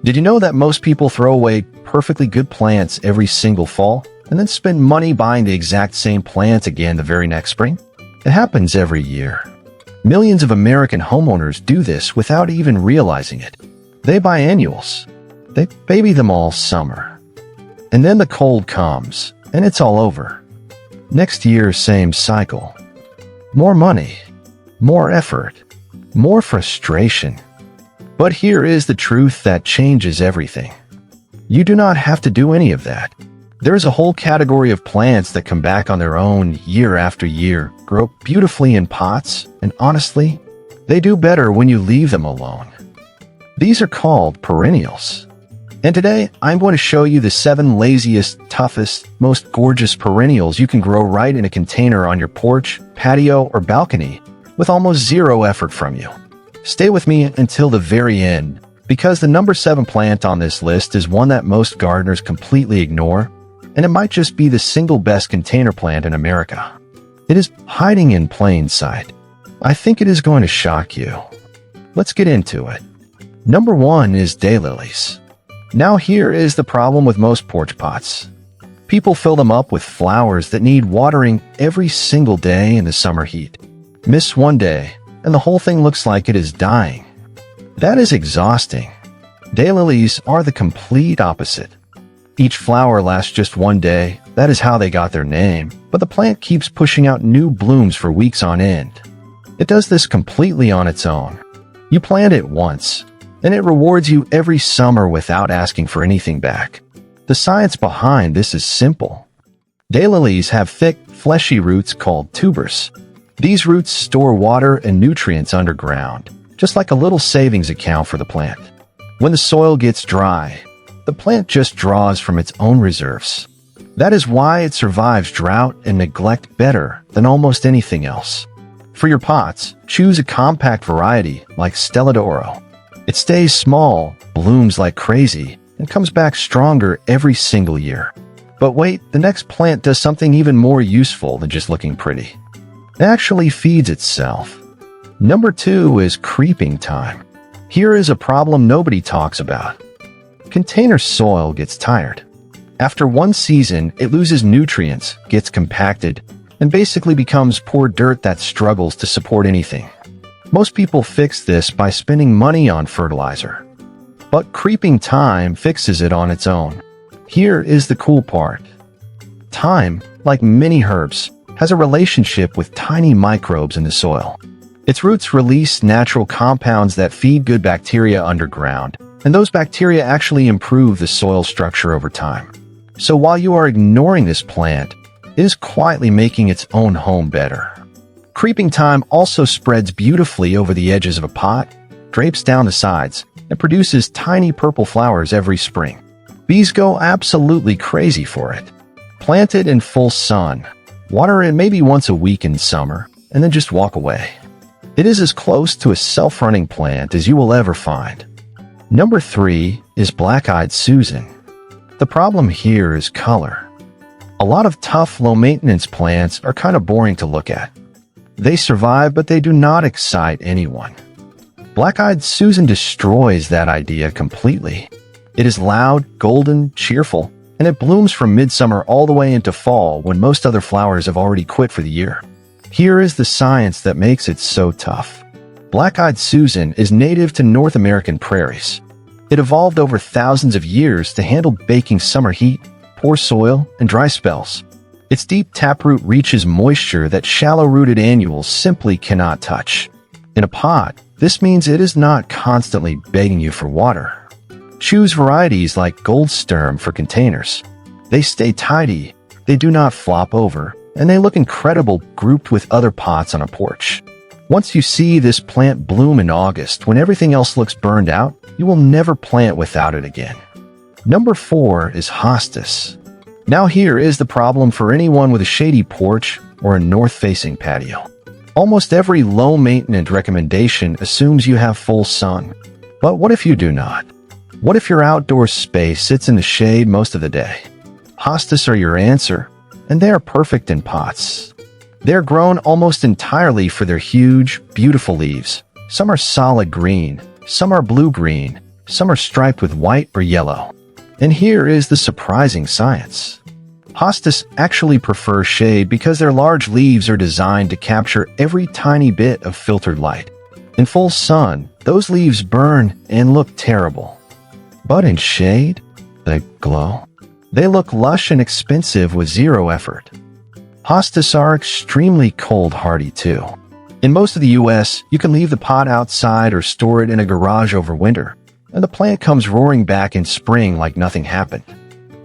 Did you know that most people throw away perfectly good plants every single fall and then spend money buying the exact same plant again the very next spring? It happens every year. Millions of American homeowners do this without even realizing it. They buy annuals. They baby them all summer. And then the cold comes, and it's all over. Next year, same cycle. More money, more effort, more frustration. But here is the truth that changes everything. You do not have to do any of that. There is a whole category of plants that come back on their own year after year, grow beautifully in pots, and honestly, they do better when you leave them alone. These are called perennials. And today, I'm going to show you the 7 laziest, toughest, most gorgeous perennials you can grow right in a container on your porch, patio, or balcony with almost zero effort from you. Stay with me until the very end, because the number 7 plant on this list is one that most gardeners completely ignore, and it might just be the single best container plant in America. It is hiding in plain sight. I think it is going to shock you. Let's get into it. Number 1 is daylilies. Now here is the problem with most porch pots. People fill them up with flowers that need watering every single day in the summer heat. Miss one day, and the whole thing looks like it is dying. That is exhausting. Daylilies are the complete opposite. Each flower lasts just one day, that is how they got their name, but the plant keeps pushing out new blooms for weeks on end. It does this completely on its own. You plant it once, and it rewards you every summer without asking for anything back. The science behind this is simple. Daylilies have thick, fleshy roots called tubers. These roots store water and nutrients underground, just like a little savings account for the plant. When the soil gets dry, the plant just draws from its own reserves. That is why it survives drought and neglect better than almost anything else. For your pots, choose a compact variety like Stella d'Oro. It stays small, blooms like crazy, and comes back stronger every single year. But wait, the next plant does something even more useful than just looking pretty. It actually feeds itself. Number 2 is creeping thyme. Here is a problem nobody talks about. Container soil gets tired. After one season, it loses nutrients, gets compacted, and basically becomes poor dirt that struggles to support anything. Most people fix this by spending money on fertilizer. But creeping thyme fixes it on its own. Here is the cool part. Thyme, like many herbs, has a relationship with tiny microbes in the soil. Its roots release natural compounds that feed good bacteria underground, and those bacteria actually improve the soil structure over time. So while you are ignoring this plant, it is quietly making its own home better. Creeping thyme also spreads beautifully over the edges of a pot, drapes down the sides, and produces tiny purple flowers every spring. Bees go absolutely crazy for it. Plant it in full sun, water it maybe once a week in summer, and then just walk away. It is as close to a self-running plant as you will ever find. Number 3 is black-eyed Susan. The problem here is color. A lot of tough, low-maintenance plants are kind of boring to look at. They survive, but they do not excite anyone. Black-eyed Susan destroys that idea completely. It is loud, golden, cheerful, and it blooms from midsummer all the way into fall when most other flowers have already quit for the year. Here is the science that makes it so tough. Black-eyed Susan is native to North American prairies. It evolved over thousands of years to handle baking summer heat, poor soil, and dry spells. Its deep taproot reaches moisture that shallow-rooted annuals simply cannot touch. In a pot, this means it is not constantly begging you for water. Choose varieties like Gold Sturm for containers. They stay tidy, they do not flop over, and they look incredible grouped with other pots on a porch. Once you see this plant bloom in August when everything else looks burned out, you will never plant without it again. Number 4 is hostas. Now here is the problem for anyone with a shady porch or a north-facing patio. Almost every low-maintenance recommendation assumes you have full sun. But what if you do not? What if your outdoor space sits in the shade most of the day? Hostas are your answer, and they are perfect in pots. They are grown almost entirely for their huge, beautiful leaves. Some are solid green, some are blue-green, Some are striped with white or yellow. And here is the surprising science. Hostas actually prefer shade because their large leaves are designed to capture every tiny bit of filtered light. In full sun, those leaves burn and look terrible. But in shade, they glow. They look lush and expensive with zero effort. Hostas are extremely cold-hardy too. In most of the US, you can leave the pot outside or store it in a garage over winter, and the plant comes roaring back in spring like nothing happened.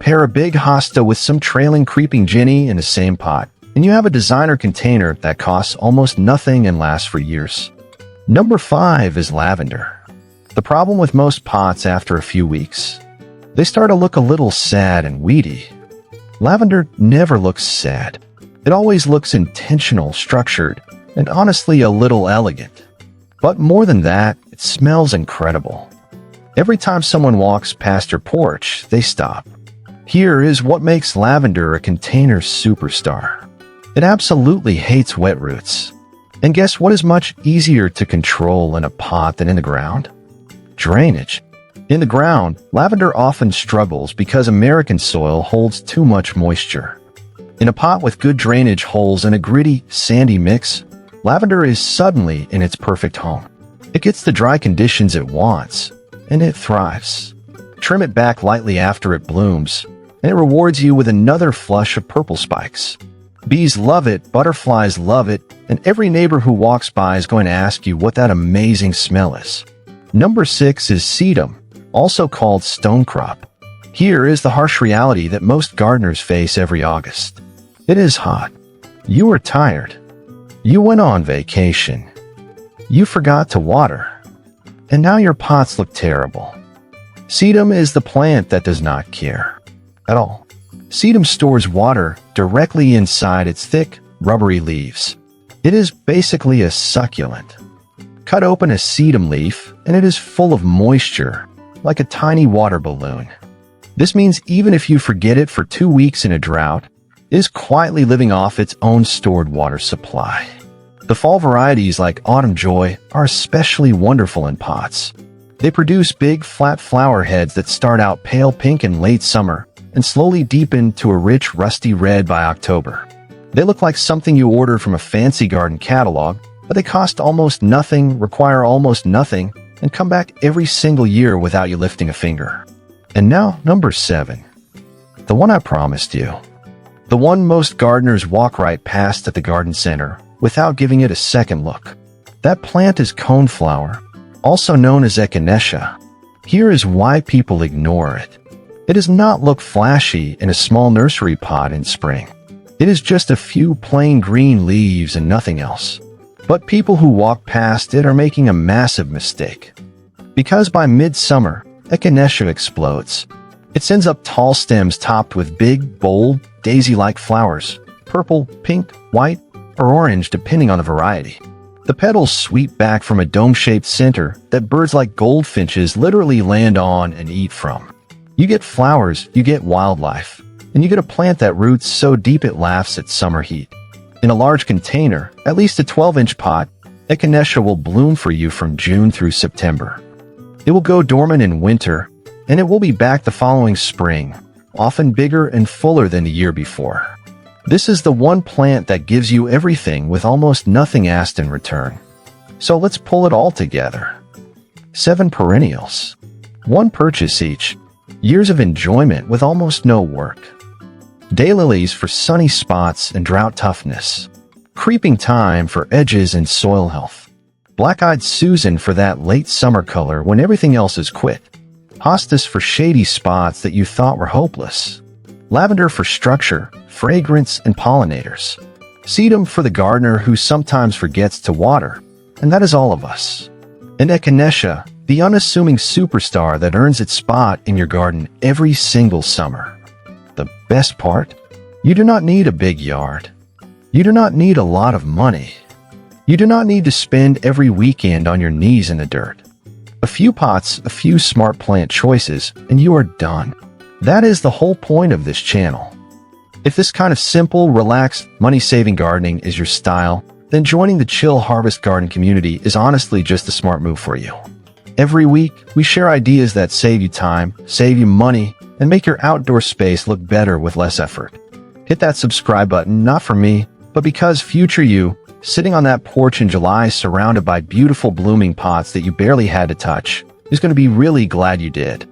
Pair a big hosta with some trailing creeping Jenny in the same pot, and you have a designer container that costs almost nothing and lasts for years. Number 5 is lavender. The problem with most pots after a few weeks, they start to look a little sad and weedy. Lavender never looks sad. It always looks intentional, structured, and honestly a little elegant. But more than that, it smells incredible. Every time someone walks past your porch, they stop. Here is what makes lavender a container superstar. It absolutely hates wet roots. And guess what is much easier to control in a pot than in the ground? Drainage. In the ground, lavender often struggles because American soil holds too much moisture. In a pot with good drainage holes and a gritty, sandy mix, lavender is suddenly in its perfect home. It gets the dry conditions it wants, and it thrives. Trim it back lightly after it blooms, and it rewards you with another flush of purple spikes. Bees love it, butterflies love it, and every neighbor who walks by is going to ask you what that amazing smell is. Number 6 is sedum, also called stonecrop. Here is the harsh reality that most gardeners face every August. It is hot. You are tired. You went on vacation. You forgot to water. And now your pots look terrible. Sedum is the plant that does not care at all. Sedum stores water directly inside its thick, rubbery leaves. It is basically a succulent. Cut open a sedum leaf, and it is full of moisture, like a tiny water balloon. This means even if you forget it for 2 weeks in a drought, it is quietly living off its own stored water supply. The fall varieties like Autumn Joy are especially wonderful in pots. They produce big, flat flower heads that start out pale pink in late summer and slowly deepen to a rich, rusty red by October. They look like something you order from a fancy garden catalog, but they cost almost nothing, require almost nothing, and come back every single year without you lifting a finger. And now, number 7. The one I promised you. The one most gardeners walk right past at the garden center without giving it a second look. That plant is coneflower, also known as echinacea. Here is why people ignore it. It does not look flashy in a small nursery pot in spring. It is just a few plain green leaves and nothing else. But people who walk past it are making a massive mistake. Because by midsummer, echinacea explodes. It sends up tall stems topped with big, bold, daisy-like flowers, purple, pink, white, or orange depending on the variety. The petals sweep back from a dome-shaped center that birds like goldfinches literally land on and eat from. You get flowers, you get wildlife, and you get a plant that roots so deep it laughs at summer heat. In a large container, at least a 12-inch pot, echinacea will bloom for you from June through September. It will go dormant in winter, and it will be back the following spring, often bigger and fuller than the year before. This is the one plant that gives you everything with almost nothing asked in return. So let's pull it all together. 7 perennials. 1 purchase each. Years of enjoyment with almost no work. Daylilies for sunny spots and drought toughness. Creeping thyme for edges and soil health. Black-eyed Susan for that late summer color when everything else is quit. Hostas for shady spots that you thought were hopeless. Lavender for structure, fragrance, and pollinators. Sedum for the gardener who sometimes forgets to water, and that is all of us. And echinacea, the unassuming superstar that earns its spot in your garden every single summer. The best part? You do not need a big yard. You do not need a lot of money. You do not need to spend every weekend on your knees in the dirt. A few pots, a few smart plant choices, and you are done. That is the whole point of this channel. If this kind of simple, relaxed, money-saving gardening is your style, then joining the Chill Harvest Garden community is honestly just a smart move for you. Every week, we share ideas that save you time, save you money, and make your outdoor space look better with less effort. Hit that subscribe button not for me, but because future you, sitting on that porch in July surrounded by beautiful blooming pots that you barely had to touch, is going to be really glad you did.